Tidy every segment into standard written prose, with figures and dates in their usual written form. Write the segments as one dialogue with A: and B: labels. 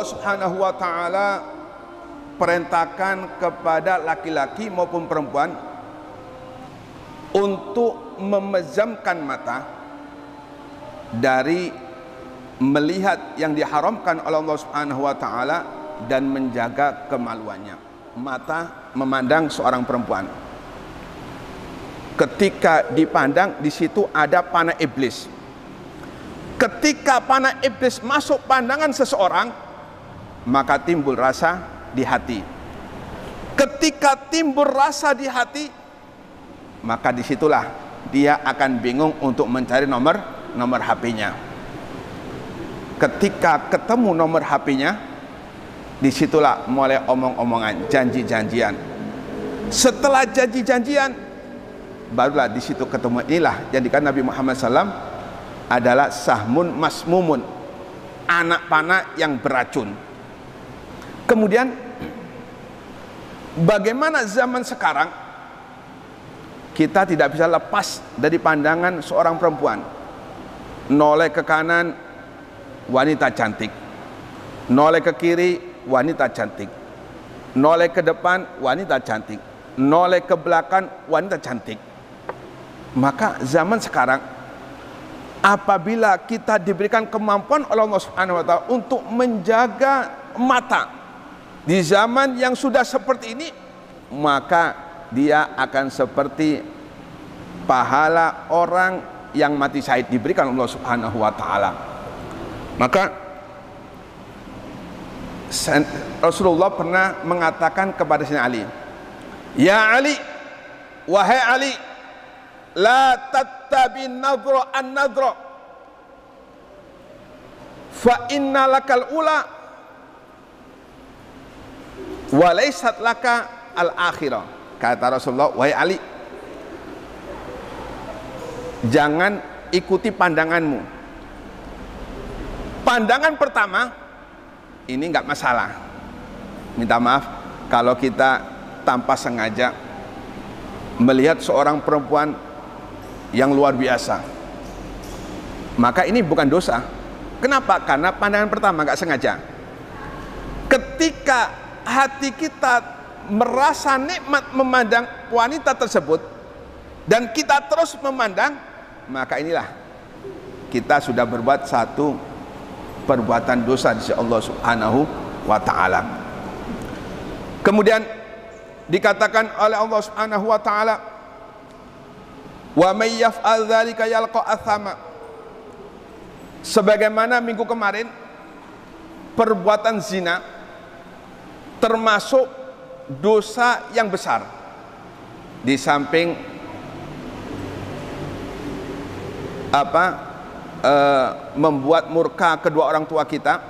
A: Allah Subhanahu wa taala perintahkan kepada laki-laki maupun perempuan untuk memejamkan mata dari melihat yang diharamkan oleh Allah Subhanahu wa taala dan menjaga kemaluannya. Mata memandang seorang perempuan, ketika dipandang di situ ada panah iblis. Ketika panah iblis masuk pandangan seseorang, maka timbul rasa di hati. Ketika timbul rasa di hati, maka disitulah dia akan bingung untuk mencari nomor HP-nya. Ketika ketemu nomor HP-nya, disitulah mulai omong-omongan, janji-janjian. Setelah janji-janjian, barulah disitu ketemu. Inilah jadikan Nabi Muhammad SAW adalah sahmun masmumun, anak panah yang beracun. Kemudian bagaimana zaman sekarang kita tidak bisa lepas dari pandangan seorang perempuan. Noleh ke kanan, wanita cantik. Noleh ke kiri, wanita cantik. Noleh ke depan, wanita cantik. Noleh ke belakang, wanita cantik. Maka zaman sekarang, apabila kita diberikan kemampuan oleh Allah Subhanahu wa taala untuk menjaga mata di zaman yang sudah seperti ini, maka dia akan seperti pahala orang yang mati syahid diberikan Allah Subhanahu wa taala. Maka Rasulullah pernah mengatakan kepada Sayyidina Ali, "Ya Ali, wahai Ali, la tattabi nadhra an-nadhra, fa inna lakal ula wa laysat laka al-akhirah." Kata Rasulullah, wahai Ali, jangan ikuti pandanganmu. Pandangan pertama ini enggak masalah. Minta maaf kalau kita tanpa sengaja melihat seorang perempuan yang luar biasa, maka ini bukan dosa. Kenapa? Karena pandangan pertama enggak sengaja. Ketika hati kita merasa nikmat memandang wanita tersebut dan kita terus memandang, maka inilah kita sudah berbuat satu perbuatan dosa di sisi Allah Subhanahu wa taala. Kemudian dikatakan oleh Allah Subhanahu wa taala, wa may yaf'al dzalika yalqa athama. Sebagaimana minggu kemarin, perbuatan zina termasuk dosa yang besar. Di samping membuat murka kedua orang tua kita,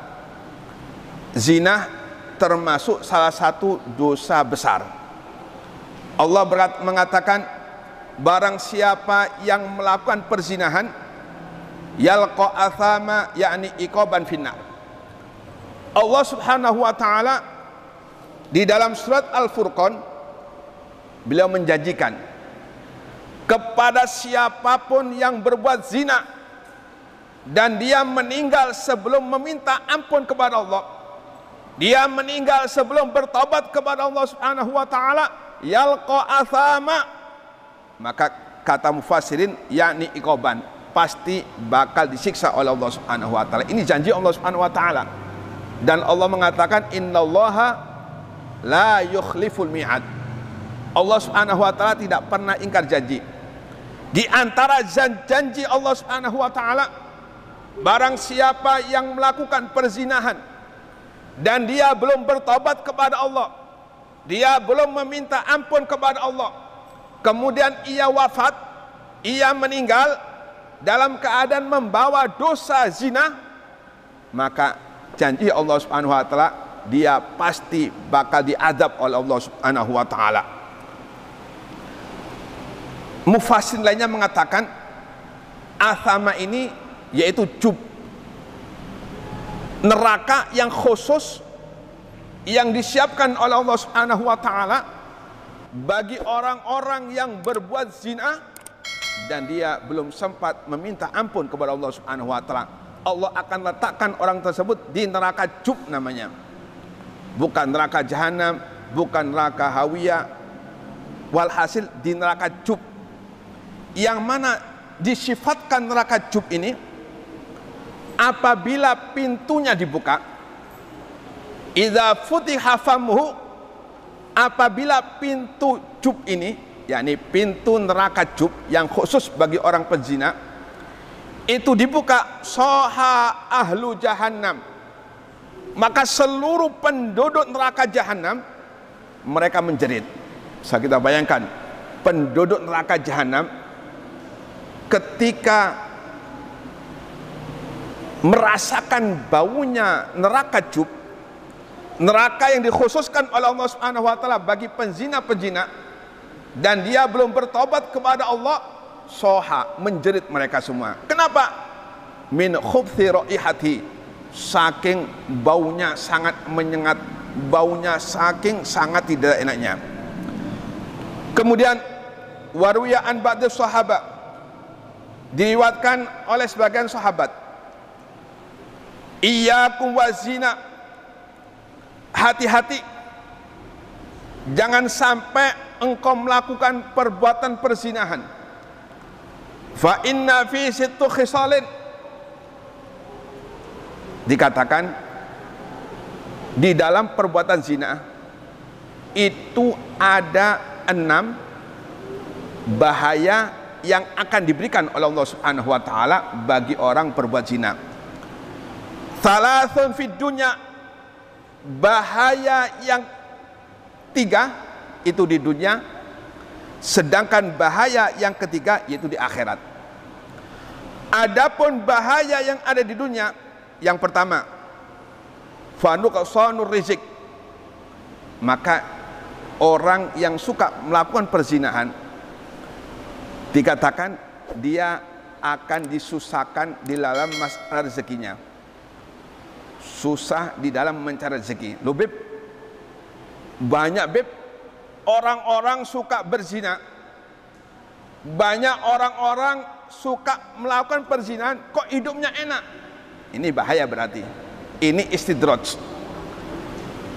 A: zina termasuk salah satu dosa besar. Allah mengatakan, barang siapa yang melakukan perzinahan, yalqa athama, yakni iqaban finnar. Allah Subhanahu wa taala di dalam surat Al-Furqan, beliau menjanjikan kepada siapapun yang berbuat zina dan dia meninggal sebelum meminta ampun kepada Allah, dia meninggal sebelum bertobat kepada Allah Subhanahu wa taala, yalqa athama, maka kata mufassirin yakni iqaban, pasti bakal disiksa oleh Allah Subhanahu wa taala. Ini janji Allah Subhanahu wa taala. Dan Allah mengatakan, innallaha la yukhliful mi'ad. Allah Subhanahu wa taala tidak pernah ingkar janji. Di antara janji Allah Subhanahu wa taala, barang siapa yang melakukan perzinahan dan dia belum bertobat kepada Allah, dia belum meminta ampun kepada Allah, kemudian ia wafat, ia meninggal dalam keadaan membawa dosa zina, maka janji Allah Subhanahu wa taala, dia pasti bakal diadab oleh Allah Subhanahu wa taala. Mufassir lainnya mengatakan, athama ini yaitu neraka yang khusus yang disiapkan oleh Allah Subhanahu wa taala bagi orang-orang yang berbuat zina dan dia belum sempat meminta ampun kepada Allah Subhanahu wa taala. Allah akan letakkan orang tersebut di neraka jub namanya. Bukan neraka jahanam, bukan neraka hawiyah. Walhasil di neraka jub. Yang mana disifatkan neraka jub ini, apabila pintunya dibuka, idza futiha famuhu, apabila pintu jub ini, yakni pintu neraka jub yang khusus bagi orang pezina, itu dibuka, soha ahlu jahannam, maka seluruh penduduk neraka jahanam mereka menjerit. Bisa kita bayangkan, penduduk neraka jahanam ketika merasakan baunya neraka jub, neraka yang dikhususkan oleh Allah Subhanahu wa taala bagi penzina-penzina, dan dia belum bertobat kepada Allah, soha, menjerit mereka semua. Kenapa? Min khubthi raihati, saking baunya sangat menyengat, baunya saking sangat tidak enaknya. Kemudian waruya an ba'd sahabat, diriwayatkan oleh sebagian sahabat, iyyakum wazina, hati-hati jangan sampai engkau melakukan perbuatan perzinahan. Fa inna fi sittu khisalin, dikatakan di dalam perbuatan zina itu ada 6 bahaya yang akan diberikan oleh Allah Subhanahu wa taala bagi orang berbuat zina. Thalathun fid dunya, bahaya yang 3 itu di dunia, sedangkan bahaya yang ketiga yaitu di akhirat. Adapun bahaya yang ada di dunia, yang pertama, fanuqsanur rizq, maka orang yang suka melakukan perzinahan dikatakan dia akan disusahkan di dalam masalah rezekinya, susah di dalam mencari rezeki. Loh Beb, banyak Beb orang-orang suka berzina, banyak orang-orang suka melakukan perzinahan, kok hidupnya enak? Ini bahaya berarti. Ini istidraj.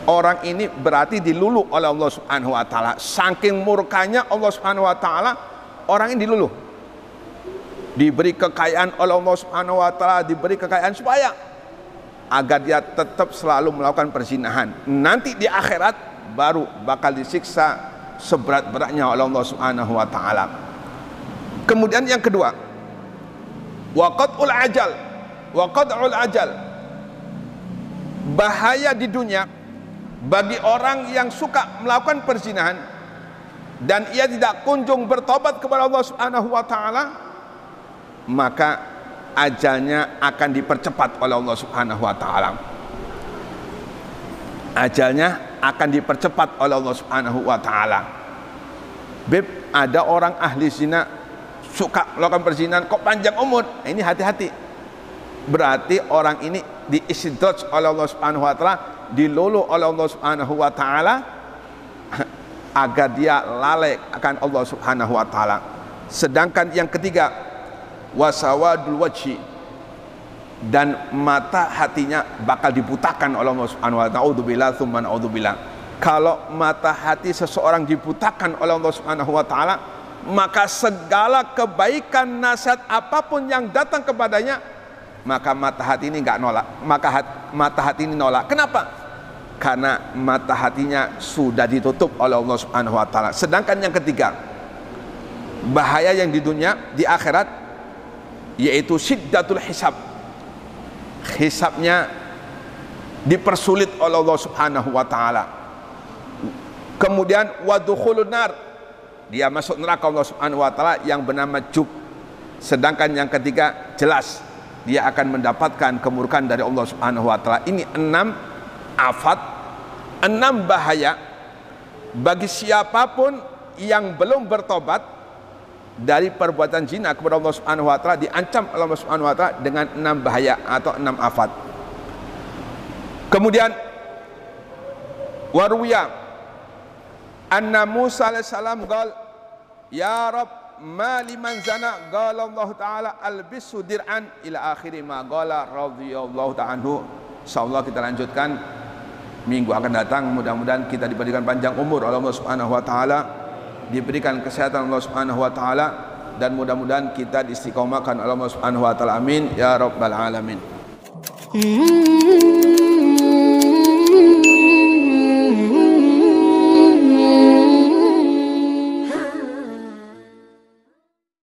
A: Orang ini berarti diluluh oleh Allah Subhanahu wa taala. Saking murkanya Allah Subhanahu wa taala, orang ini diluluh. Diberi kekayaan oleh Allah Subhanahu wa taala, diberi kekayaan supaya agar dia tetap selalu melakukan perzinahan. Nanti di akhirat baru bakal disiksa seberat-beratnya oleh Allah Subhanahu wa taala. Kemudian yang kedua, waqad'ul ajal, waqad'ul ajal, bahaya di dunia bagi orang yang suka melakukan perzinahan dan ia tidak kunjung bertobat kepada Allah Subhanahu wa taala, maka ajalnya akan dipercepat oleh Allah Subhanahu wa taala. Ajalnya akan dipercepat oleh Allah Subhanahu wa taala. Beb, ada orang ahli zina suka melakukan perzinahan kok panjang umur. Ini hati-hati. Berarti orang ini diistidraj oleh Allah Subhanahu wa taala, diluluh oleh Allah Subhanahu wa taala agar dia lalai akan Allah Subhanahu wa taala. Sedangkan yang ketiga, wasawadul wajhi, dan mata hatinya bakal dibutakan oleh Allah Subhanahu wa taala. Naudzubillah tsumma naudzubillah. Kalau mata hati seseorang dibutakan oleh Allah Subhanahu wa taala, maka segala kebaikan nasihat apapun yang datang kepadanya, maka mata hati ini enggak nolak, mata hati ini nolak. Kenapa? Karena mata hatinya sudah ditutup oleh Allah Subhanahu wa taala. Sedangkan yang ketiga, bahaya yang di dunia, di akhirat, yaitu syiddatul hisab. Hisabnya dipersulit oleh Allah Subhanahu wa taala. Kemudian wadukhulun nar, dia masuk neraka Allah Subhanahu wa taala yang bernama jub. Sedangkan yang ketiga jelas dia akan mendapatkan kemurkaan dari Allah Subhanahu wa taala. Ini 6 afat, 6 bahaya bagi siapapun yang belum bertobat dari perbuatan zina kepada Allah Subhanahu wa taala, diancam oleh Allah Subhanahu wa taala dengan 6 bahaya atau 6 afat. Kemudian warwiya anna Musa alaihissalam qala ya Rabb ma liman zana qala Allah taala albisu dir'an ila akhiri ma qala radhiyallahu ta'ala anhu. Insyaallah kita lanjutkan minggu akan datang. Mudah-mudahan kita diberikan panjang umur oleh Allah Subhanahu wa taala, diberikan kesehatan Allah Subhanahu wa taala, dan mudah-mudahan kita diistiqomahkan oleh Allah Subhanahu wa taala. Amin ya rabbal alamin.